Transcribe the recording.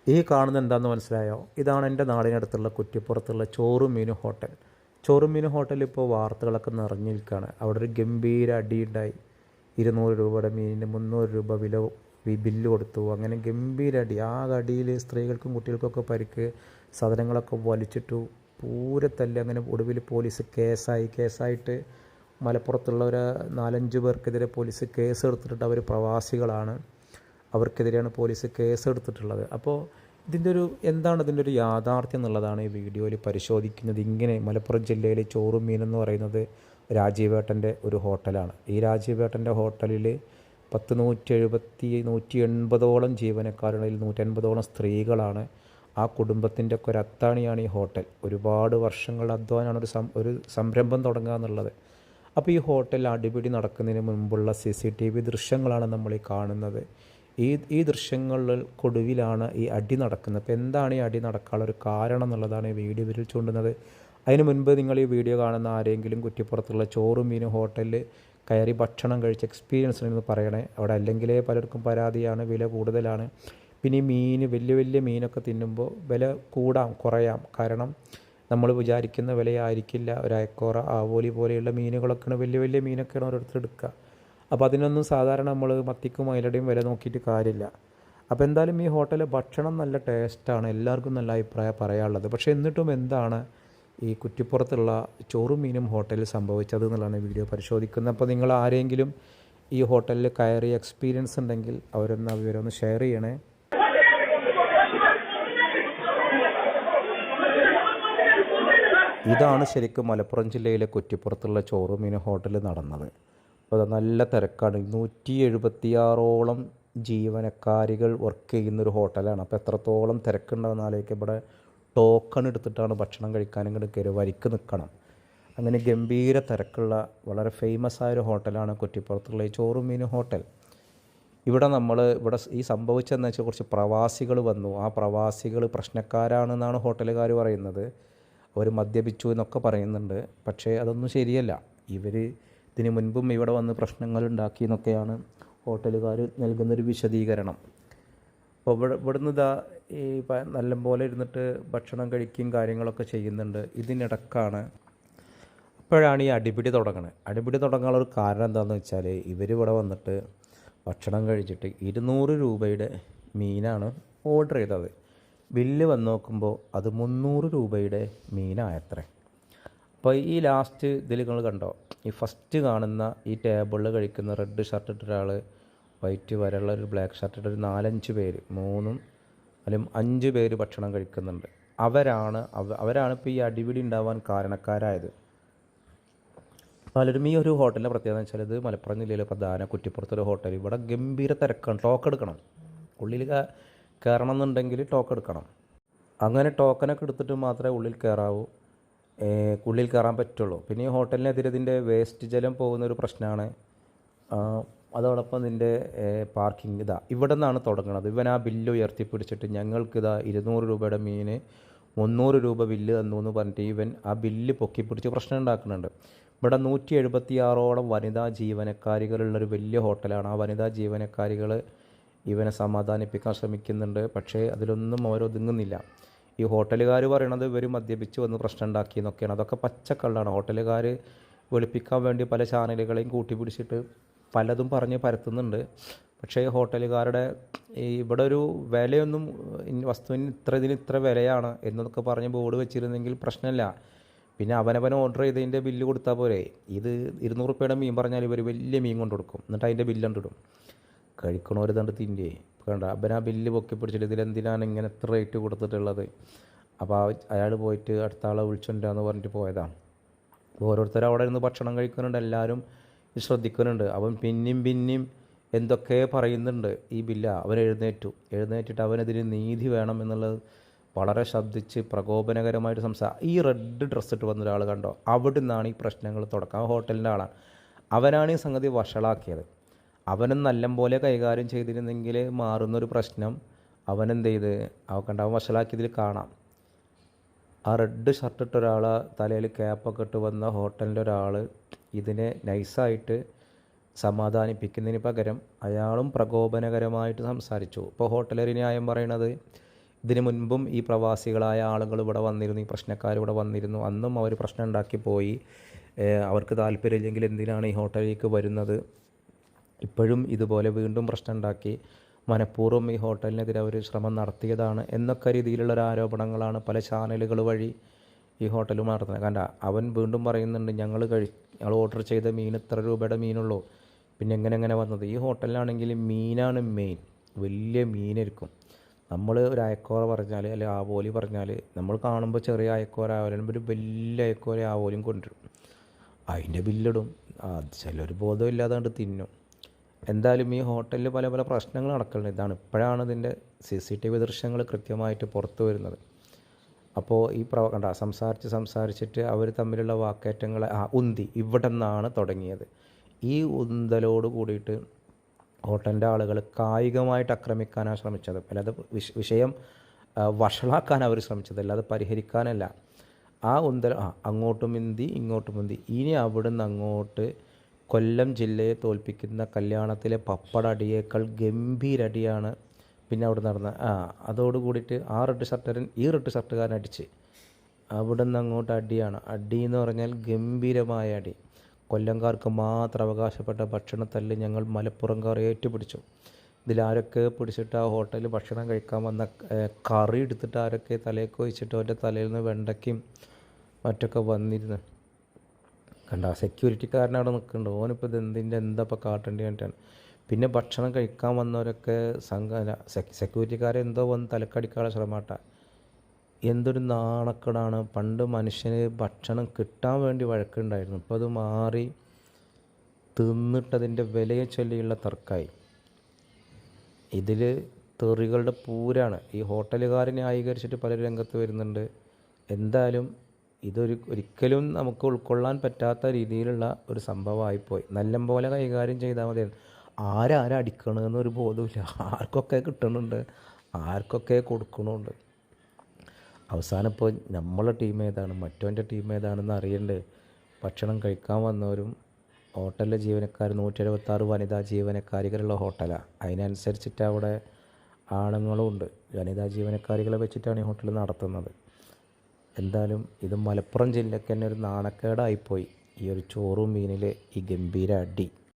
ഈ കാണുന്നത് എന്താണെന്ന് മനസ്സിലായോ? ഇതാണ് എൻ്റെ നാടിനടുത്തുള്ള കുറ്റിപ്പുറത്തുള്ള ചോറും മീനും ഹോട്ടൽ. ചോറും മീനും ഹോട്ടലിൽ ഇപ്പോൾ വാർത്തകളൊക്കെ നിറഞ്ഞു നിൽക്കുകയാണ്. അവിടെ ഒരു ഗംഭീര അടിയുണ്ടായി. 200 രൂപയുടെ മീനിന് 300 രൂപ ബില്ല് കൊടുത്തു. അങ്ങനെ ഗംഭീര അടി. ആ അടിയിൽ സ്ത്രീകൾക്കും കുട്ടികൾക്കൊക്കെ പരിക്ക്, സാധനങ്ങളൊക്കെ വലിച്ചിട്ടു, പൂരത്തല്ല്. അങ്ങനെ ഒടുവിൽ പോലീസ് കേസായിട്ട് മലപ്പുറത്തുള്ള ഒരു 4-5 പേർക്കെതിരെ പോലീസ് കേസ് എടുത്തിട്ടുണ്ട്. അവർ പ്രവാസികളാണ്. അവർക്കെതിരെയാണ് പോലീസ് കേസെടുത്തിട്ടുള്ളത്. അപ്പോൾ എന്താണ് ഇതിൻ്റെ ഒരു യാഥാർത്ഥ്യം എന്നുള്ളതാണ് ഈ വീഡിയോയിൽ പരിശോധിക്കുന്നത്. ഇങ്ങനെ മലപ്പുറം ജില്ലയിലെ ചോറും മീനെന്ന് പറയുന്നത് രാജീവേട്ടൻ്റെ ഒരു ഹോട്ടലാണ്. ഈ രാജീവേട്ടൻ്റെ ഹോട്ടലിൽ 180 ജീവനക്കാരുള്ളതിൽ 150 സ്ത്രീകളാണ്. ആ കുടുംബത്തിൻ്റെ ഒക്കെ ഒരു അത്താണിയാണ് ഈ ഹോട്ടൽ. ഒരുപാട് വർഷങ്ങളുടെ അധ്വാനമാണ് ഒരു സംരംഭം തുടങ്ങുക എന്നുള്ളത്. അപ്പോൾ ഈ ഹോട്ടലിൽ അടിപിടി നടക്കുന്നതിന് മുമ്പുള്ള CCTV ദൃശ്യങ്ങളാണ് നമ്മൾ ഈ കാണുന്നത്. ഈ ദൃശ്യങ്ങൾക്കൊടുവിലാണ് ഈ അടി നടക്കുന്നത്. അപ്പോൾ എന്താണ് ഈ അടി നടക്കാനുള്ള ഒരു കാരണം എന്നുള്ളതാണ് ഈ വീഡിയോ വിരൽ ചൂണ്ടുന്നത്. അതിന് മുൻപ് നിങ്ങൾ ഈ വീഡിയോ കാണുന്ന ആരെങ്കിലും കുറ്റിപ്പുറത്തുള്ള ചോറും മീനും ഹോട്ടലിൽ കയറി ഭക്ഷണം കഴിച്ച എക്സ്പീരിയൻസ് എന്ന് പറയണേ. അവിടെ അല്ലെങ്കിലേ പലർക്കും പരാതിയാണ്, വില കൂടുതലാണ്. പിന്നെ ഈ മീൻ വലിയ മീനൊക്കെ തിന്നുമ്പോൾ വില കുറയാം. കാരണം നമ്മൾ വിചാരിക്കുന്ന വിലയായിരിക്കില്ല. ഒരു അയക്കോറ, ആവോലി പോലെയുള്ള മീനുകളൊക്കെയാണ്, വലിയ മീനൊക്കെയാണ് ഓരോരുത്തർ എടുക്കുക. അപ്പോൾ അതിനൊന്നും സാധാരണ നമ്മൾ മത്തിക്കും അയിലയുടെയും വില നോക്കിയിട്ട് കാര്യമില്ല. അപ്പോൾ എന്തായാലും ഈ ഹോട്ടലിലെ ഭക്ഷണം നല്ല ടേസ്റ്റാണ്, എല്ലാവർക്കും നല്ല അഭിപ്രായം പറയാനുള്ളത്. പക്ഷേ എന്നിട്ടും എന്താണ് ഈ കുറ്റിപ്പുറത്തുള്ള ചോറും മീനും ഹോട്ടലിൽ സംഭവിച്ചത് എന്നുള്ളതാണ് വീഡിയോ പരിശോധിക്കുന്നത്. അപ്പോൾ നിങ്ങൾ ആരെങ്കിലും ഈ ഹോട്ടലിൽ കയറി എക്സ്പീരിയൻസ് ഉണ്ടെങ്കിൽ വിവരമൊന്ന് ഷെയർ ചെയ്യണേ. ഇതാണ് ശരിക്കും മലപ്പുറം ജില്ലയിലെ കുറ്റിപ്പുറത്തുള്ള ചോറും മീനും ഹോട്ടലിൽ നടന്നത്. അപ്പോൾ നല്ല തിരക്കാണ്. 176ഓളം ജീവനക്കാരികൾ വർക്ക് ചെയ്യുന്നൊരു ഹോട്ടലാണ്. അപ്പോൾ എത്രത്തോളം തിരക്കുണ്ടാകുന്ന ആലോചിക്കുക. ഇവിടെ ടോക്കൺ എടുത്തിട്ടാണ് ഭക്ഷണം കഴിക്കാനും ഇങ്ങോട്ട് കയറി വരിക്ക് നിൽക്കണം. അങ്ങനെ ഗംഭീര തിരക്കുള്ള വളരെ ഫേമസ് ആയൊരു ഹോട്ടലാണ് കുറ്റിപ്പുറത്തുള്ള ഈ ചോറും മീനും ഹോട്ടൽ. ഇവിടെ ഈ സംഭവിച്ചതെന്ന് വെച്ചാൽ കുറച്ച് പ്രവാസികൾ വന്നു. ആ പ്രവാസികൾ പ്രശ്നക്കാരാണെന്നാണ് ഹോട്ടലുകാർ പറയുന്നത്. അവർ മദ്യപിച്ചു എന്നൊക്കെ പറയുന്നുണ്ട്. പക്ഷേ അതൊന്നും ശരിയല്ല. ഇതിന് മുൻപും ഇവിടെ വന്ന് പ്രശ്നങ്ങൾ ഉണ്ടാക്കി എന്നൊക്കെയാണ് ഹോട്ടലുകാർ നൽകുന്നൊരു വിശദീകരണം. അപ്പോൾ ഇവിടുന്ന് ഈ നല്ലപോലെ ഇരുന്നിട്ട് ഭക്ഷണം കഴിക്കുകയും കാര്യങ്ങളൊക്കെ ചെയ്യുന്നുണ്ട്. ഇതിനിടക്കാണ് അപ്പോഴാണ് ഈ അടിപിടി തുടങ്ങുന്നത്. അടിപിടി തുടങ്ങാനുള്ള ഒരു കാരണം എന്താണെന്ന് വെച്ചാൽ ഇവരിവിടെ വന്നിട്ട് ഭക്ഷണം കഴിച്ചിട്ട് 200 രൂപയുടെ മീനാണ് ഓർഡർ ചെയ്തത്. ബില്ല് വന്ന് നോക്കുമ്പോൾ അത് 300 രൂപയുടെ മീനായത്രേ. അപ്പോൾ ഈ ലാസ്റ്റ് ഇതിൽ നിങ്ങൾ കണ്ടോ, ഈ ഫസ്റ്റ് കാണുന്ന ഈ ടേബിളിൽ കഴിക്കുന്ന റെഡ് ഷർട്ട് ഇട്ട ഒരാൾ, വൈറ്റ് വരയുള്ള ഒരു ബ്ലാക്ക് ഷർട്ട് ഇട്ട ഒരു 4-5 പേര്, 5 പേര് ഭക്ഷണം കഴിക്കുന്നുണ്ട്. അവരാണ് ഇപ്പോൾ ഈ അടിപിടി ഉണ്ടാവാൻ കാരണക്കാരായത്. പലരും ഈ ഒരു ഹോട്ടലിൻ്റെ പ്രത്യേകത എന്ന് വെച്ചാൽ ഇത് മലപ്പുറം ജില്ലയിലെ പ്രധാന കുറ്റിപ്പുറത്തൊരു ഹോട്ടൽ. ഇവിടെ ഗംഭീര തിരക്കാണ്. ടോക്ക് എടുക്കണം. ഉള്ളിൽ കയറണം എന്നുണ്ടെങ്കിൽ ടോക്ക് എടുക്കണം. അങ്ങനെ ടോക്കനൊക്കെ എടുത്തിട്ട് മാത്രമേ ഉള്ളിൽ കയറാൻ പറ്റുള്ളൂ. പിന്നെ ഈ ഹോട്ടലിനെതിരെ ഇതിൻ്റെ വേസ്റ്റ് ജലം പോകുന്നൊരു പ്രശ്നമാണ്. അതോടൊപ്പം ഇതിൻ്റെ പാർക്കിംഗ് ഇവിടെ നിന്നാണ് തുടങ്ങുന്നത്. ഇവൻ ആ ബില്ല് ഉയർത്തിപ്പിടിച്ചിട്ട് ഞങ്ങൾക്കിതാ 200 രൂപയുടെ മീന് 300 രൂപ ബില്ല് തന്നു എന്ന് പറഞ്ഞിട്ട് ഇവൻ ആ ബില്ല് പൊക്കിപ്പിടിച്ച് പ്രശ്നം ഉണ്ടാക്കുന്നുണ്ട്. ഇവിടെ 176ഓളം വനിതാ ജീവനക്കാരികളുള്ളൊരു വലിയ ഹോട്ടലാണ്. ആ വനിതാ ജീവനക്കാരികൾ ഇവനെ സമാധാനിപ്പിക്കാൻ ശ്രമിക്കുന്നുണ്ട്. പക്ഷേ അതിലൊന്നും അവരൊതുങ്ങുന്നില്ല. ഈ ഹോട്ടലുകാർ പറയണത് ഇവർ മദ്യപിച്ച് വന്ന് പ്രശ്നം ഉണ്ടാക്കി എന്നൊക്കെയാണ്. അതൊക്കെ പച്ചക്കള്ളാണ്. ഹോട്ടലുകാർ വെളുപ്പിക്കാൻ വേണ്ടി പല ചാനലുകളെയും കൂട്ടിപ്പിടിച്ചിട്ട് പലതും പറഞ്ഞ് പരത്തുന്നുണ്ട്. പക്ഷേ ഹോട്ടലുകാരുടെ ഇവിടെ ഒരു വിലയൊന്നും വസ്തുവിന് ഇതിന് ഇത്ര വിലയാണ് എന്നൊക്കെ പറഞ്ഞ് ബോർഡ് വെച്ചിരുന്നെങ്കിൽ പ്രശ്നമില്ല. പിന്നെ അവനവൻ ഓർഡർ ചെയ്തതിൻ്റെ ബില്ല് കൊടുത്താൽ പോരെ. ഇത് 200 രൂപയുടെ മീൻ പറഞ്ഞാൽ ഇവർ വലിയ മീൻ കൊണ്ട് കൊടുക്കും. എന്നിട്ട് അതിൻ്റെ ബില്ലുണ്ടിടും. കഴിക്കണവർ തണ്ട് തിൻ്റെ കണ്ട. അവൻ ആ ബില്ല് പൊക്കി പിടിച്ചിട്ട് ഇതിലെന്തിനാണ് ഇങ്ങനെ എത്ര റേറ്റ് കൊടുത്തിട്ടുള്ളത്. അപ്പോൾ അയാൾ പോയിട്ട് അടുത്ത ആളെ വിളിച്ചുകൊണ്ടാന്ന് പറഞ്ഞിട്ട് പോയതാണ്. ഓരോരുത്തർ അവിടെ ഇരുന്ന് ഭക്ഷണം കഴിക്കുന്നുണ്ട്. എല്ലാവരും ശ്രദ്ധിക്കുന്നുണ്ട്. അവൻ പിന്നെയും എന്തൊക്കെ പറയുന്നുണ്ട്. ഈ അവൻ എഴുന്നേറ്റിട്ട് അവനതിന് നീതി വേണം എന്നുള്ളത് വളരെ ശബ്ദിച്ച് പ്രകോപനകരമായിട്ട് ഈ റെഡ് ഡ്രസ്സ് ഇട്ട് വന്ന ഒരാൾ കണ്ടോ, അവിടെ നിന്നാണ് ഈ പ്രശ്നങ്ങൾ തുടക്കം. ആ ഹോട്ടലിൻ്റെ ആളാണ്. അവനാണ് ഈ സംഗതി വഷളാക്കിയത്. അവനും നല്ലപോലെ കൈകാര്യം ചെയ്തിരുന്നെങ്കിൽ മാറുന്നൊരു പ്രശ്നം അവനെന്ത് ചെയ്ത് അവൻ വഷളാക്കിയതിൽ കാണാം. ആ റെഡ് ഷർട്ടിട്ട ഒരാൾ, തലയിൽ ക്യാപ്പൊക്കെ ഇട്ട് വന്ന ഹോട്ടലിൻ്റെ ഒരാൾ ഇതിനെ നൈസായിട്ട് സമാധാനിപ്പിക്കുന്നതിന് പകരം അയാളും പ്രകോപനകരമായിട്ട് സംസാരിച്ചു. ഇപ്പോൾ ഹോട്ടലൊരു ന്യായം പറയണത് ഇതിന് മുൻപും ഈ പ്രവാസികളായ ആളുകൾ ഇവിടെ വന്നിരുന്നു, ഈ പ്രശ്നക്കാർ ഇവിടെ വന്നിരുന്നു. അന്നും അവർ പ്രശ്നം ഉണ്ടാക്കി പോയി. അവർക്ക് താല്പര്യമില്ലെങ്കിൽ എന്തിനാണ് ഈ ഹോട്ടലിലേക്ക് വരുന്നത്? ഇപ്പോഴും ഇതുപോലെ വീണ്ടും പ്രശ്നം ഉണ്ടാക്കി മനഃപൂർവ്വം ഈ ഹോട്ടലിനെതിരെ അവർ ശ്രമം നടത്തിയതാണ് എന്നൊക്കെ രീതിയിലുള്ളൊരു ആരോപണങ്ങളാണ് പല ചാനലുകൾ വഴി ഈ ഹോട്ടൽ നടത്തുന്നത്. കണ്ട, അവൻ വീണ്ടും പറയുന്നുണ്ട് ഞങ്ങൾ ഓർഡർ ചെയ്ത മീൻ ഇത്ര രൂപയുടെ മീനുള്ളൂ, പിന്നെ എങ്ങനെ വന്നത്? ഈ ഹോട്ടലിലാണെങ്കിൽ മീനാണ് മെയിൻ, വലിയ മീനായിരിക്കും. നമ്മൾ ഒരു അയക്കോറ പറഞ്ഞാൽ അല്ലെങ്കിൽ ആവോലി പറഞ്ഞാൽ നമ്മൾ കാണുമ്പോൾ ചെറിയ അയക്കോര ആവലും ഒരു വലിയ അയക്കോര ആവോലും കൊണ്ടുവരും, അതിൻ്റെ ബില്ലിടും. ചിലർ ബോധമില്ലാതെ തിന്നും. എന്തായാലും ഈ ഹോട്ടലിൽ പല പല പ്രശ്നങ്ങൾ നടക്കുന്നുണ്ട്. ഇതാണ് ഇപ്പോഴാണ് ഇതിൻ്റെ CCTV ദൃശ്യങ്ങൾ കൃത്യമായിട്ട് പുറത്തു വരുന്നത്. അപ്പോൾ ഈ കണ്ട സംസാരിച്ചിട്ട് അവർ തമ്മിലുള്ള വാക്കേറ്റങ്ങൾ ഇവിടെ നിന്നാണ് തുടങ്ങിയത്. ഈ ഉന്തലോട് കൂടിയിട്ട് ഹോട്ടലിൻ്റെ ആളുകൾ കായികമായിട്ട് ആക്രമിക്കാനാണ് ശ്രമിച്ചത്. അല്ലാതെ വിഷയം വഷളാക്കാൻ അവർ ശ്രമിച്ചത്, അല്ലാതെ പരിഹരിക്കാനല്ല. അങ്ങോട്ടും മുന്തി ഇങ്ങോട്ടും മുന്തി. ഇനി അവിടുന്ന് അങ്ങോട്ട് കൊല്ലം ജില്ലയെ തോൽപ്പിക്കുന്ന കല്യാണത്തിലെ പപ്പടടിയേക്കാൾ ഗംഭീരടിയാണ് പിന്നെ അവിടെ നടന്ന അതോട് കൂടിയിട്ട് ആ റെഡ് ഷർട്ടുകാരൻ ഈ റെഡ് ഷർട്ടുകാരൻ അടിച്ച് അവിടെ നിന്ന് അങ്ങോട്ട് അടിയാണ്. അടി എന്ന് പറഞ്ഞാൽ ഗംഭീരമായ അടി. കൊല്ലംകാർക്ക് മാത്രം അവകാശപ്പെട്ട ഭക്ഷണത്തല്ല് ഞങ്ങൾ മലപ്പുറംകാർ ഏറ്റുപിടിച്ചു. ഇതിലാരൊക്കെ പിടിച്ചിട്ട് ആ ഹോട്ടലിൽ ഭക്ഷണം കഴിക്കാൻ വന്ന കറി എടുത്തിട്ട് ആരൊക്കെ തലയൊക്കെ ഒഴിച്ചിട്ട് അവൻ്റെ തലയിൽ നിന്ന് വെണ്ടയ്ക്കും മറ്റൊക്കെ വന്നിരുന്നു. കണ്ട, സെക്യൂരിറ്റിക്കാരൻ അവിടെ നിൽക്കുന്നുണ്ട്. ഓനിപ്പോൾ ഇത് എന്താ ഇപ്പോൾ കാട്ടേണ്ടി വേണ്ടിയിട്ടാണ്. പിന്നെ ഭക്ഷണം കഴിക്കാൻ വന്നവരൊക്കെ സെക്യൂരിറ്റിക്കാരെ എന്തോ വന്ന് തലക്കടിക്കാനുള്ള ശ്രമമാട്ട. എന്തൊരു നാണക്കേടാണ്. പണ്ട് മനുഷ്യന് ഭക്ഷണം കിട്ടാൻ വേണ്ടി വഴക്കുണ്ടായിരുന്നു, ഇപ്പോൾ അത് മാറി തിന്നിട്ടതിൻ്റെ വിലയെ ചൊല്ലിയുള്ള തർക്കമായി. ഇതിൽ തെറികളുടെ പൂരാണ്. ഈ ഹോട്ടലുകാരെ ന്യായീകരിച്ചിട്ട് പലരും രംഗത്ത് വരുന്നുണ്ട്. എന്തായാലും ഒരിക്കലും നമുക്ക് ഉൾക്കൊള്ളാൻ പറ്റാത്ത രീതിയിലുള്ള ഒരു സംഭവമായിപ്പോയി. നല്ലപോലെ കൈകാര്യം ചെയ്താൽ മതിയായിരുന്നു. അടിക്കണമെന്നൊരു ബോധമില്ല. ആർക്കൊക്കെ കിട്ടുന്നുണ്ട്, ആർക്കൊക്കെ കൊടുക്കണമുണ്ട്. അവസാനം ഇപ്പോൾ നമ്മളെ ടീം ഏതാണ് മറ്റവൻ്റെ ടീം ഏതാണെന്ന് അറിയണ്ടേ? ഭക്ഷണം കഴിക്കാൻ വന്നവരും ഹോട്ടലിലെ ജീവനക്കാർ 176 വനിതാ ജീവനക്കാരികളുള്ള ഹോട്ടലാണ്. അതിനനുസരിച്ചിട്ട് അവിടെ ആണുങ്ങളും ഉണ്ട്. വനിതാ ജീവനക്കാരികളെ വെച്ചിട്ടാണ് ഈ ഹോട്ടൽ നടത്തുന്നത്. എന്തായാലും ഇത് മലപ്പുറം ജില്ലയ്ക്ക് തന്നെ ഒരു നാണക്കേടായിപ്പോയി ഈ ഒരു ചോറും മീനിലെ ഈ ഗംഭീര അടി.